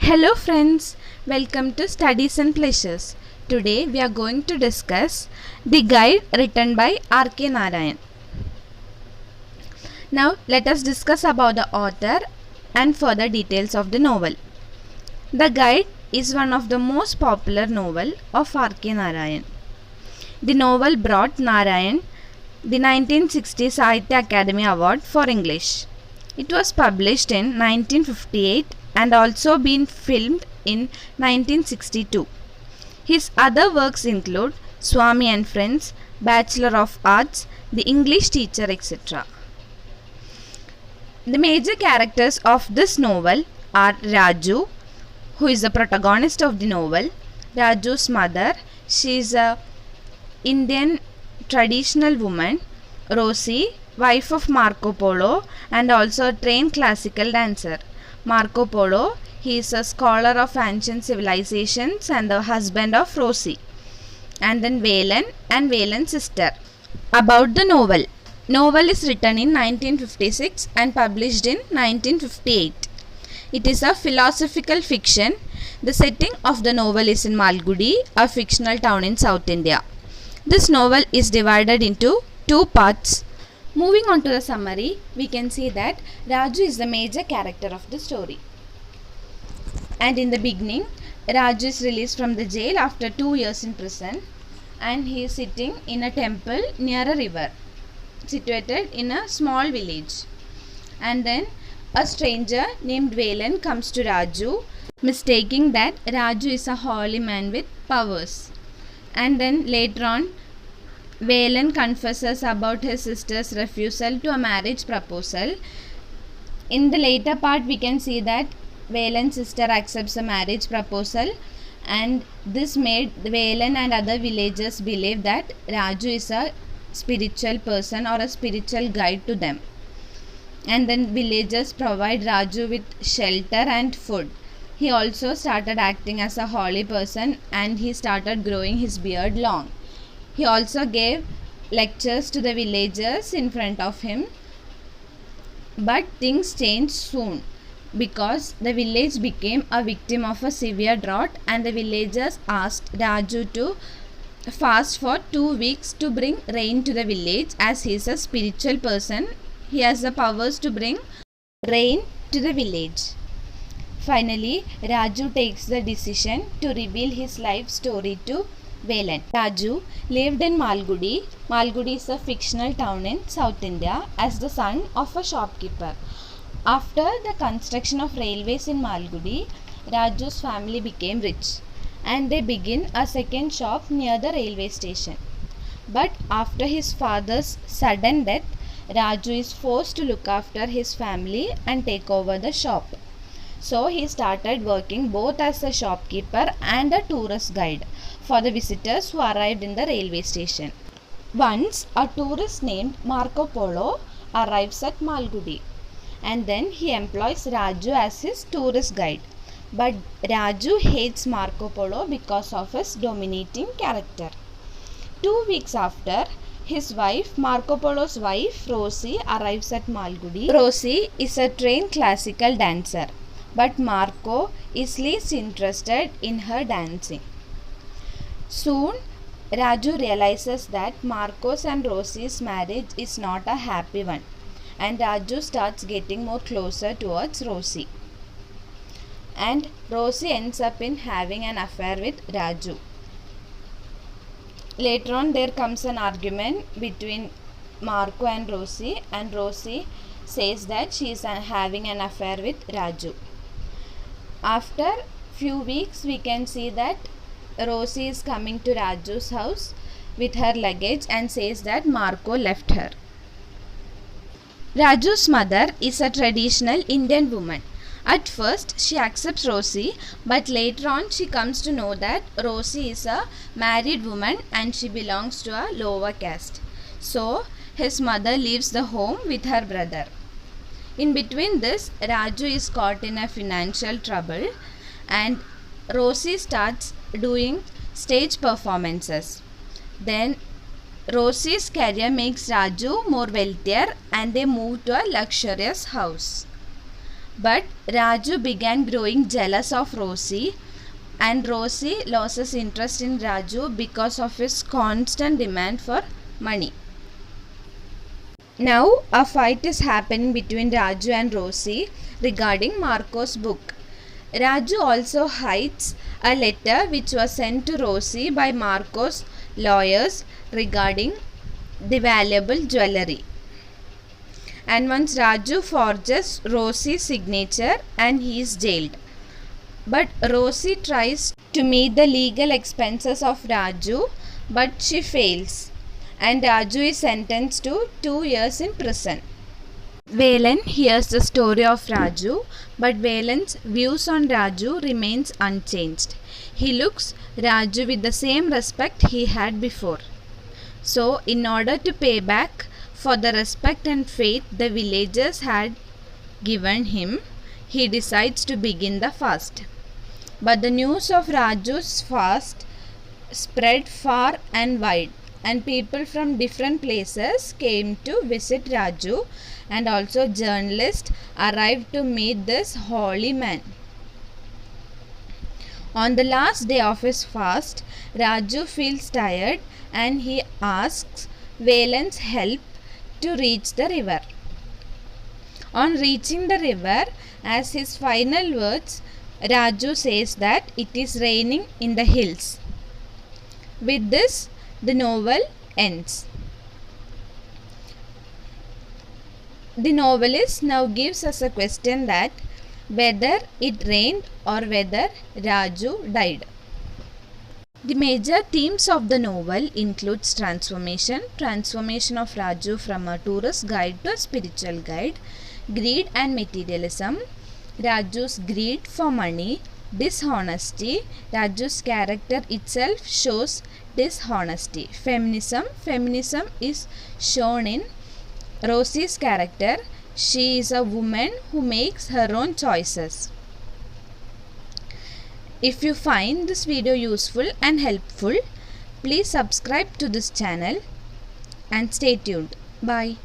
Hello friends, welcome to Studies and Pleasures. Today we are going to discuss The Guide written by R.K. Narayan. Now let us discuss about the author and further details of the novel. The Guide is one of the most popular novel of R.K. Narayan. The novel brought Narayan the 1960 Sahitya Academy Award for English. It was published in 1958 and also been filmed in 1962. His other works include Swami and Friends, Bachelor of Arts, The English Teacher, etc. The major characters of this novel are Raju, who is the protagonist of the novel, Raju's mother, she is a Indian traditional woman, Rosie, wife of Marco Polo and also a trained classical dancer. Marco Polo, he is a scholar of ancient civilizations and the husband of Rosie. And then Valen and Valen's sister. About the novel. Novel is written in 1956 and published in 1958. It is a philosophical fiction. The setting of the novel is in Malgudi, a fictional town in South India. This novel is divided into two parts. Moving on to the summary, we can see that Raju is the major character of the story. And in the beginning, Raju is released from the jail after 2 years in prison and he is sitting in a temple near a river situated in a small village. And then a stranger named Valen comes to Raju, mistaking that Raju is a holy man with powers. And then later on, Valen confesses about his sister's refusal to a marriage proposal. In the later part, we can see that Valen's sister accepts a marriage proposal and this made Valen and other villagers believe that Raju is a spiritual person or a spiritual guide to them. And then villagers provide Raju with shelter and food. He also started acting as a holy person and he started growing his beard long. He also gave lectures to the villagers in front of him. But things changed soon because the village became a victim of a severe drought and the villagers asked Raju to fast for 2 weeks to bring rain to the village. As he is a spiritual person, he has the powers to bring rain to the village. Finally, Raju takes the decision to reveal his life story to Valen. Raju lived in Malgudi. Malgudi is a fictional town in South India as the son of a shopkeeper. After the construction of railways in Malgudi, Raju's family became rich and they begin a second shop near the railway station. But after his father's sudden death, Raju is forced to look after his family and take over the shop. So he started working both as a shopkeeper and a tourist guide for the visitors who arrived in the railway station. Once a tourist named Marco Polo arrives at Malgudi and then he employs Raju as his tourist guide. But Raju hates Marco Polo because of his dominating character. 2 weeks after, his wife, Marco Polo's wife, Rosie, arrives at Malgudi. Rosie is a trained classical dancer, but Marco is least interested in her dancing. Soon, Raju realizes that Marco's and Rosie's marriage is not a happy one, and Raju starts getting more closer towards Rosie. And Rosie ends up in having an affair with Raju. Later on, there comes an argument between Marco and Rosie says that she is having an affair with Raju. After few weeks, we can see that Rosie is coming to Raju's house with her luggage and says that Marco left her. Raju's mother is a traditional Indian woman. At first, she accepts Rosie, but later on she comes to know that Rosie is a married woman and she belongs to a lower caste. So, his mother leaves the home with her brother. In between this, Raju is caught in a financial trouble and Rosie starts doing stage performances. Then Rosie's career makes Raju more wealthier and they move to a luxurious house. But Raju began growing jealous of Rosie, and Rosie loses interest in Raju because of his constant demand for money. Now a fight is happening between Raju and Rosie regarding Marco's book. Raju also hides a letter which was sent to Rosie by Marco's lawyers regarding the valuable jewelry. And once Raju forges Rosie's signature and he is jailed. But Rosie tries to meet the legal expenses of Raju, but she fails, and Raju is sentenced to 2 years in prison. Velan hears the story of Raju, but Velan's views on Raju remains unchanged. He looks Raju with the same respect he had before. So, in order to pay back for the respect and faith the villagers had given him, he decides to begin the fast. But the news of Raju's fast spread far and wide, and people from different places came to visit Raju, and also journalists arrived to meet this holy man. On the last day of his fast, Raju feels tired and he asks Velan's help to reach the river. On reaching the river, as his final words, Raju says that it is raining in the hills. With this, the novel ends. The novelist now gives us a question that whether it rained or whether Raju died. The major themes of the novel includes transformation of Raju from a tourist guide to a spiritual guide, greed and materialism, Raju's greed for money, dishonesty. Raju's character itself shows dishonesty. Feminism is shown in Rosie's character. She is a woman who makes her own choices. If you find this video useful and helpful, please subscribe to this channel and stay tuned. Bye.